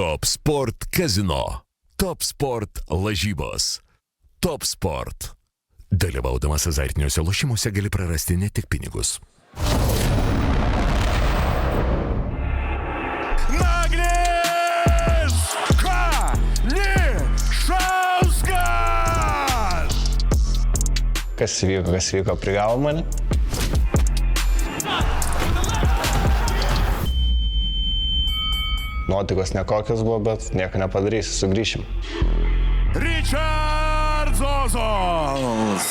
Top Sport kazino. Top Sport lažybos. Top Sport. Dalyvaudamas azartiniuose lošimuose gali prarasti ne tik pinigus. NAGLIS KANIŠAUSKAS! Kas įvyko, prigavo mane. Nuotaikos nekokios buvo, bet nieko nepadarysi, sugrįšim. RIČARDS OZOLS!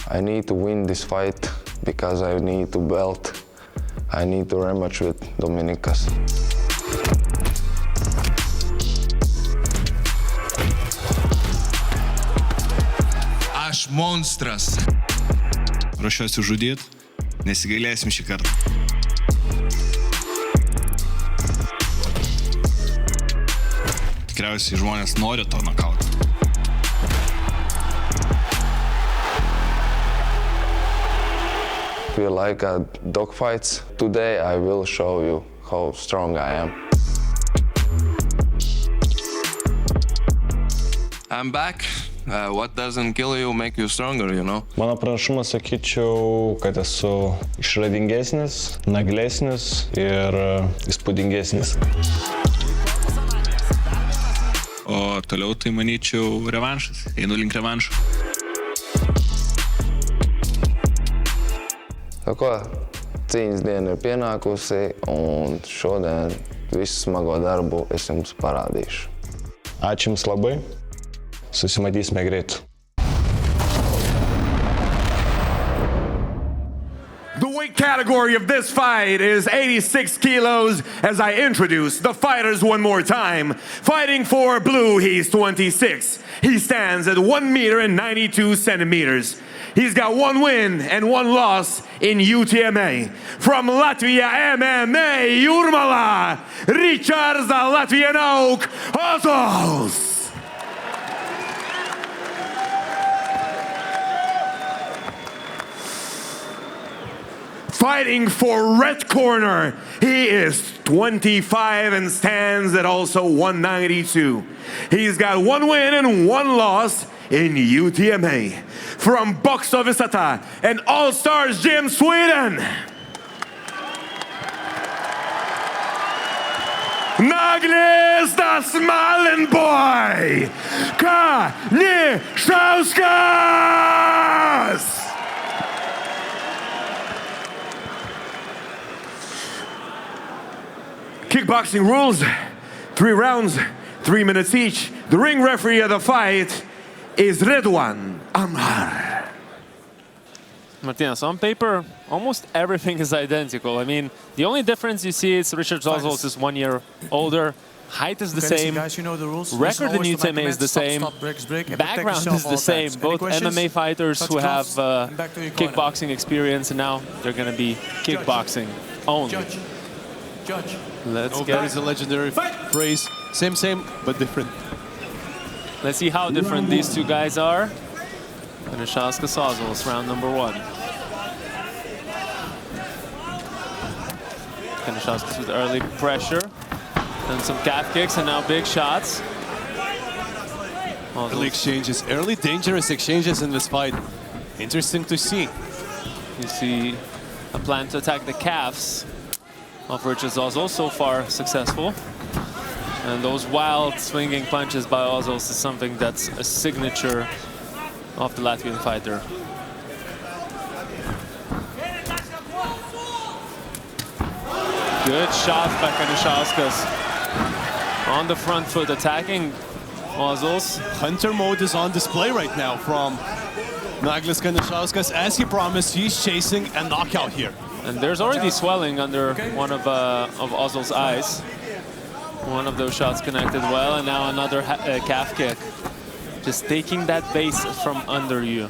I need to win this fight because I need to belt. I need to rematch with Dominikas. Aš monstras. Ruošiuosi žudyt, nesigailėsim šį kartą. Tikriausiai žmonės nori to nokauto. Feel like a dogfights. Today I will show you how strong I am. I'm back. What doesn't kill you make you stronger, you know? Mano pranašumas, sakyčiau, kad esu išradingesnis, naglesnis ir įspūdingesnis. O toliau tai manyčiau revanšas. Einu link revanšo. Ko, cīņas diena ir pienākusi un šodien visu smago darbu es jums parādīšu. Ačiū jums labai. Susimatysime greit. The weight category of this fight is 86 kilos. As I introduce the fighters one more time. Fighting for blue, he's 26. He stands at 1 meter and 92 centimeters. He's got 1 win and 1 loss in UTMA. From Latvia MMA, Jūrmalā, RIČARDS OZOLS! Fighting for red corner, he is 25 and stands at also 192. He's got 1 win and 1 loss in UTMA. From Boxovisata and All-Stars Gym, Sweden, NAGLIS the Smiling Boy, KANIŠAUSKAS! Kickboxing rules, 3 rounds, 3 minutes each. The ring referee of the fight is Redwan Amar. Martinas, on paper, almost everything is identical. I mean, the only difference you see is RIČARDS OZOLS is 1 year older. Height is the same. Record in UTMA is the same. Background is the same. Both MMA fighters who have kickboxing experience, and now they're going to be kickboxing only. Let's get it. Is a legendary phrase. Same, but different. Let's see how different these two guys are. KANIŠAUSKAS OZOLS, round number 1. KANIŠAUSKAS with early pressure. Then some calf kicks and now big shots. Early exchanges, early dangerous exchanges in this fight. Interesting to see. You see a plan to attack the calves of RIČARDS OZOLS, so far successful. And those wild swinging punches by OZOLS is something that's a signature of the Latvian fighter. Good shot by KANIŠAUSKAS. On the front foot, attacking OZOLS. Hunter mode is on display right now from NAGLIS KANIŠAUSKAS. As he promised, he's chasing a knockout here. And there's already swelling under one of OZOLS' eyes. One of those shots connected well, and now another calf kick. Just taking that base from under you.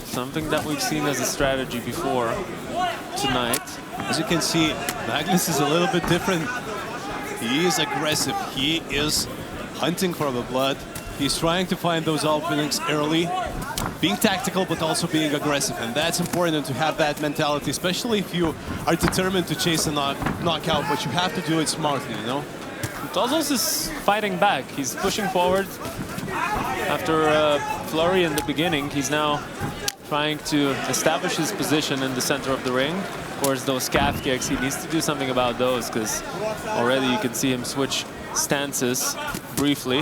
Something that we've seen as a strategy before tonight. As you can see, NAGLIS is a little bit different. He is aggressive. He is hunting for the blood. He's trying to find those openings early, being tactical but also being aggressive, and that's important to have that mentality, especially if you are determined to chase a knockout, but you have to do it smartly, you know? Ozol's is fighting back. He's pushing forward. After a flurry in the beginning, he's now trying to establish his position in the center of the ring. Of course, those calf kicks, he needs to do something about those, because already you can see him switch stances briefly.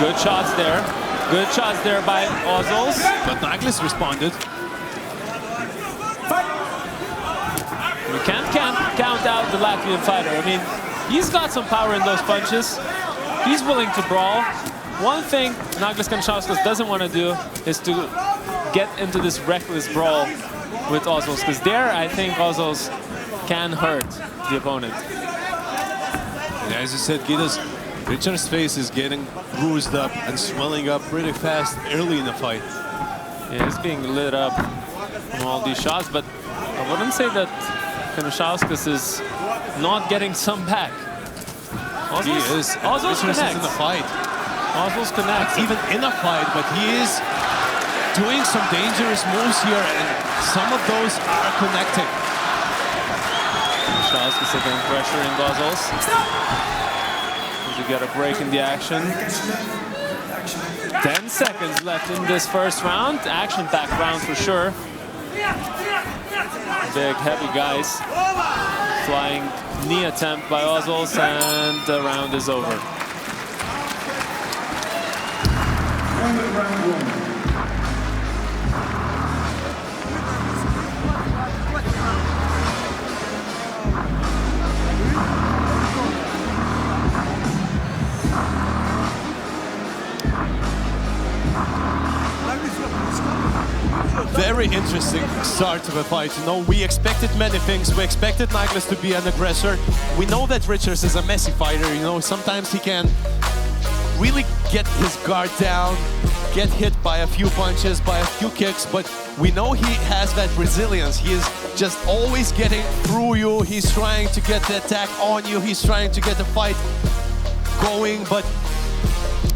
Good shots there. Good shots there by Ozols. But Naglis responded. You can't count out the Latvian fighter. I mean, he's got some power in those punches. He's willing to brawl. One thing Naglis Kanišauskas doesn't want to do is to get into this reckless brawl with Ozols, because there I think Ozols can hurt the opponent. Yeah, as you said, Gitas, Richard's face is getting bruised up and swelling up pretty fast early in the fight. Yeah, he's being lit up from all these shots, but I wouldn't say that Kanišauskas is not getting some back. He is. Ozols connects. In the fight. Ozols connects. Even in a fight, but he is doing some dangerous moves here, and some of those are connecting. Kanišauskas again pressuring Ozols. To get a break in the action. 10 seconds left in this first round. Action-packed round for sure. Big, heavy guys. Flying knee attempt by Ozols, and the round is over. Very interesting start of a fight. You know, we expected many things. We expected Naglis to be an aggressor. We know that Richards is a messy fighter. You know, sometimes he can really get his guard down, get hit by a few punches, by a few kicks, but we know he has that resilience. He is just always getting through you. He's trying to get the attack on you. He's trying to get the fight going, but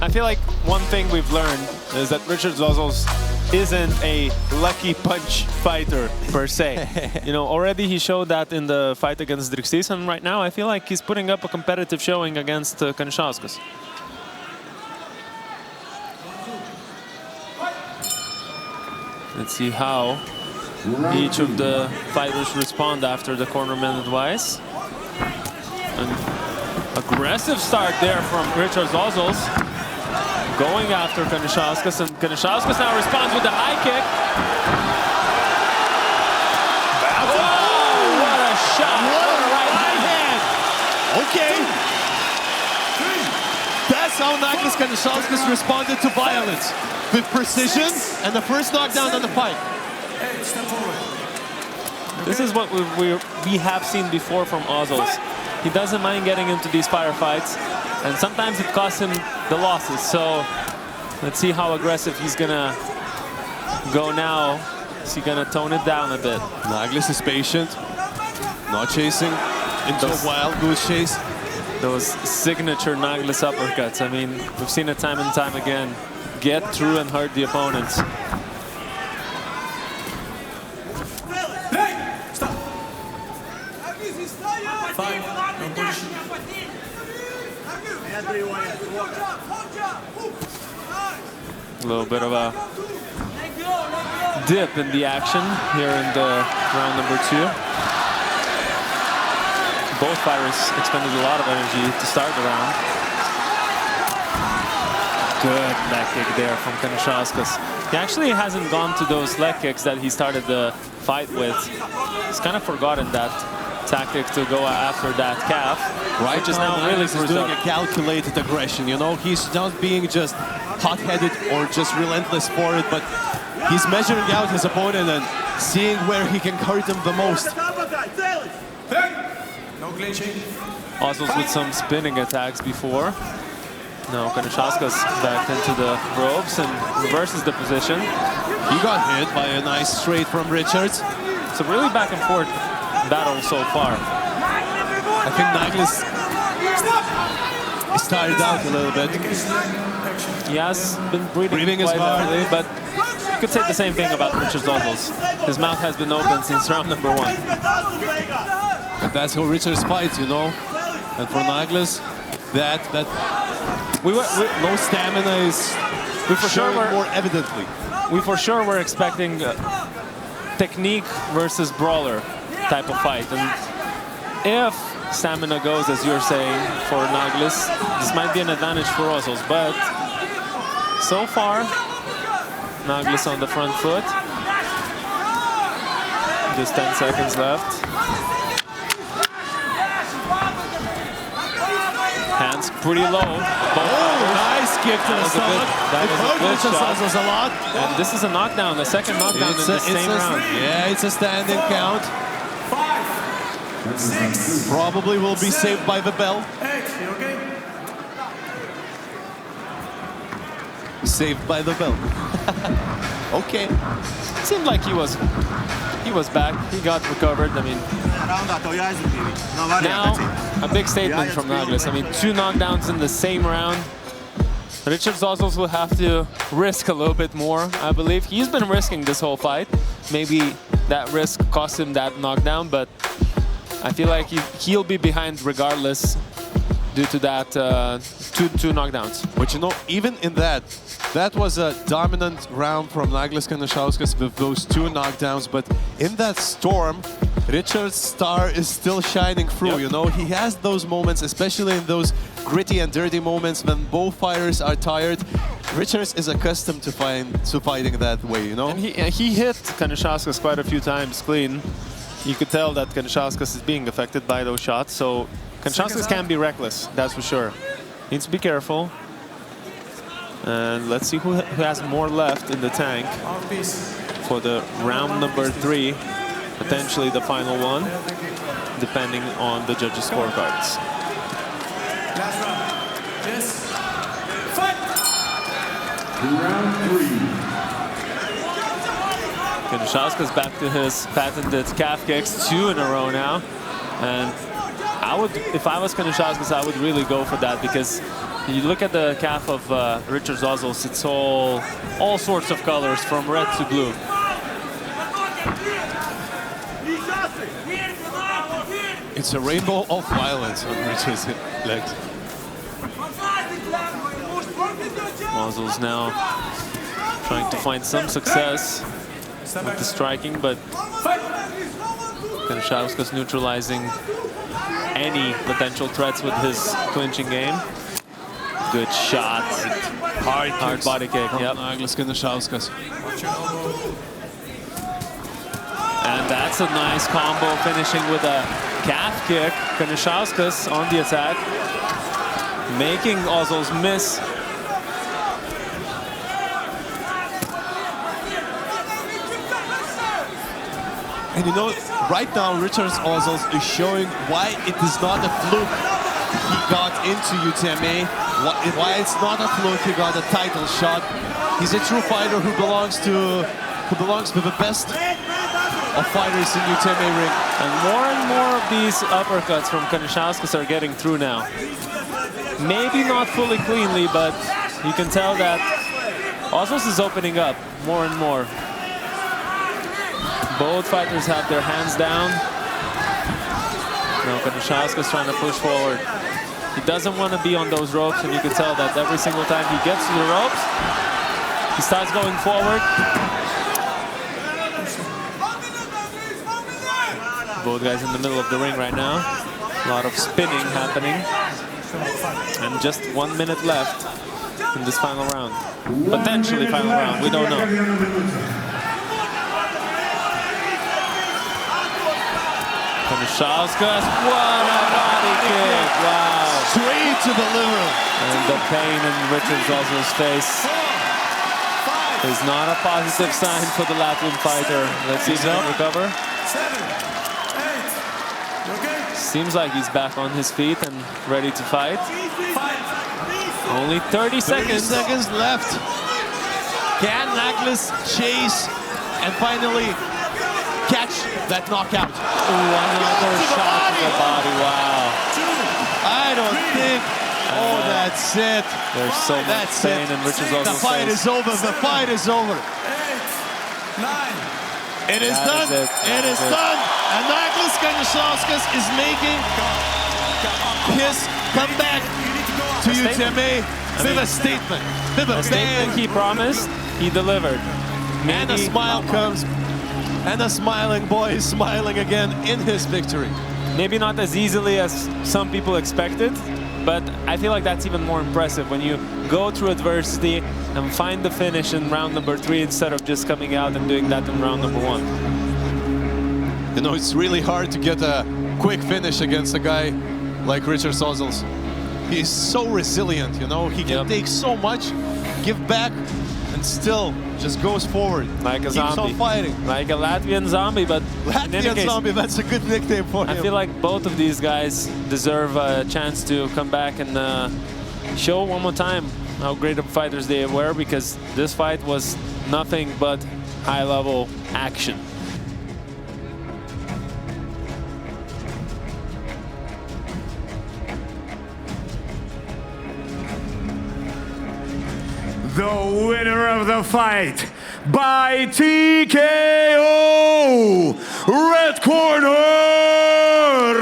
I feel like one thing we've learned is that Richards Ozols isn't a lucky punch fighter per se. You know, already he showed that in the fight against Drixis, and right now I feel like he's putting up a competitive showing against Kanišauskas. Let's see how each of the fighters respond after the corner minute wise. An aggressive start there from Richards Ozols. Going after Kanišauskas, and Kanišauskas now responds with a high kick. Oh, what a shot! What a right hand! okay. That's how Naglis Kanišauskas responded to violence, with precision and the first knockdown on the fight. This is what we have seen before from Ozols. He doesn't mind getting into these firefights, and sometimes it costs him the losses. So let's see how aggressive he's gonna go now. Is he gonna tone it down a bit? Naglis is patient, not chasing into a wild goose chase. Those signature Naglis uppercuts. I mean, we've seen it time and time again. Get through and hurt the opponents. A little bit of a dip in the action here in the round number 2. Both fighters expended a lot of energy to start the round. Good leg kick there from Kanišauskas. He actually hasn't gone to those leg kicks that he started the fight with. He's kind of forgotten that tactic to go after that calf, right, which is now really he's doing a calculated aggression. You know, he's not being just hot-headed or just relentless for it, but he's measuring out his opponent and seeing where he can hurt him the most. Ozols with some spinning attacks before. Now Kanišauskas back into the ropes and reverses the position. He got hit by a nice straight from Richards. It's a really back and forth battle so far. I think Naglis is tired out a little bit. He has been breathing is quite hard. heavily, but you could say the same thing about Richards Ozols. His mouth has been open since round number 1. And that's how Richards fights, you know. And for Naglis, no stamina is showing more evidently. We for sure were expecting technique versus brawler type of fight. And if stamina goes, as you're saying, for Naglis, this might be an advantage for Ozols. But so far, Naglis on the front foot. Just 10 seconds left. Hands pretty low. Nice kick to the stomach. That was a good shot. A lot. And this is a knockdown, the second knockdown in the same round. Yeah, it's a standing count. 5, 6. Probably will be saved by the bell. Saved by the bell. Okay. Seemed like he was back. He got recovered. I mean, now a big statement from Naglis. I mean, 2 knockdowns in the same round. Richards Ozols will have to risk a little bit more, I believe. He's been risking this whole fight. Maybe that risk cost him that knockdown, but I feel like he'll be behind regardless due to that two knockdowns. But you know, even in that was a dominant round from Naglis Kanišauskas with those 2 knockdowns. But in that storm, Richard's star is still shining through. You know, he has those moments, especially in those gritty and dirty moments when both fighters are tired. Richards is accustomed to fighting that way, you know. And he hit Kanišauskas quite a few times clean. You could tell that Kanišauskas is being affected by those shots. So Kanišauskas can be reckless, that's for sure. Needs to be careful. And let's see who has more left in the tank for the round number 3, potentially the final one, depending on the judges' scorecards. Last round. Yes. Fight! Round 3. Kanišauskas back to his patented calf kicks, 2 in a row now. And if I was Kanišauskas, I would really go for that, because you look at the calf of Richards Ozols, it's all sorts of colors from red to blue. It's a rainbow of violence on Richards' legs. Ozols now trying to find some success with the striking, but Kanišauskas neutralizing any potential threats with his clinching game. Good shot. Hard body kick. Yep. Naglis Kanišauskas. And that's a nice combo, finishing with a calf kick. Kanišauskas on the attack, making Ozols miss. And you know, right now Richards Ozols is showing why it is not a fluke he got into UTMA, why it's not a fluke he got a title shot. He's a true fighter who belongs to the best of fighters in UTMA ring. And more of these uppercuts from Kanišauskas are getting through now. Maybe not fully cleanly, but you can tell that Ozols is opening up more and more. Both fighters have their hands down. Now Kanišauskas trying to push forward. He doesn't want to be on those ropes, and you can tell that every single time he gets to the ropes, he starts going forward. Both guys in the middle of the ring right now. A lot of spinning happening. And just 1 minute left in this final round. Potentially final round, we don't know. Kanišauskas, what a body kick, wow. Straight to the liver. And the pain in Richards Ozols' face is not a positive sign for the Latvian fighter. Let's see if he can recover. 7, 8. Okay? Seems like he's back on his feet and ready to fight. Only 30 seconds. 30 seconds left. Can Naglis chase and finally catch that knockout? Ooh, another shot to the body, wow. I don't think Oh, that's it. There's so much pain in Richards Ozol's The fight face. is over. The fight is over. It is done. It is done. And NAGLIS KANIŠAUSKAS is making his comeback to UTMA with a statement. With a statement he promised, he delivered. And a smile comes. And a smiling boy is smiling again in his victory. Maybe not as easily as some people expected, but I feel like that's even more impressive when you go through adversity and find the finish in round number 3 instead of just coming out and doing that in round number 1. You know, it's really hard to get a quick finish against a guy like RIČARDS OZOLS. He's so resilient, you know, he can take so much, give back, and still just goes forward. Like a Keeps zombie. on fighting. Like a Latvian zombie, but in any Latvian case, zombie, that's a good nickname for him. I feel like both of these guys deserve a chance to come back and show one more time how great of fighters they were, because this fight was nothing but high-level action. The winner of the fight by TKO, red corner,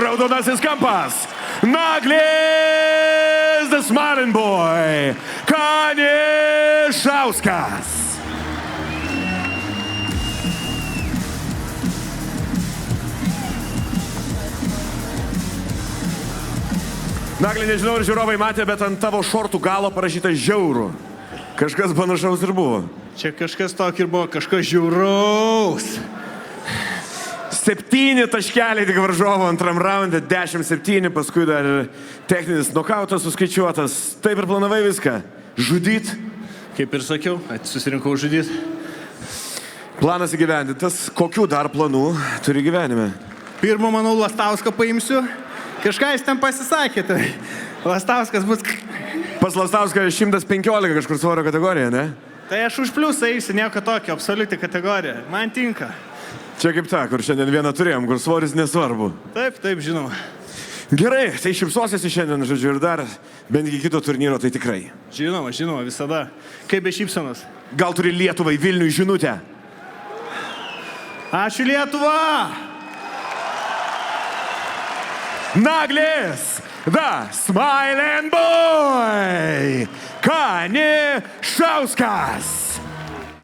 raudonasis kampas, NAGLIS, the smiling boy, Kanišauskas. Nagli, nežinau, ar žiūrovai matė, bet ant tavo šortų galo parašyta žiauru. Kažkas panašaus ir buvo. Čia kažkas tokio ir buvo, kažkas žiauraus. 7 taškeliai tik varžovo antram raunde, 10-7, paskui dar techninis nokautas suskaičiuotas. Taip ir planavai viską. Žudyt. Kaip ir sakiau, susirinkau žudyt. Planas įgyvendintas. Kokių dar planų turi gyvenime? Pirmą, manau, Lastauską paimsiu. Kažką jis ten pasisakė, tai Lastauskas bus... Pas Lastauską 115 kažkur svorio kategorija, ne? Tai aš už pliusą eisiu, nieko tokio, absoliuti kategorija. Man tinka. Čia kaip ta, kur šiandien vieną turėjom, kur svoris nesvarbu. Taip, taip, žinoma. Gerai, tai šypsosiesi šiandien, žodžiu, ir dar bent iki kito turnyro, tai tikrai. Žinoma, žinoma, visada. Kaip be šypsenos. Gal turi Lietuvai Vilniui žinutę? Ačiū Lietuva! NAGLIS, the smiling boy, Kanišauskas.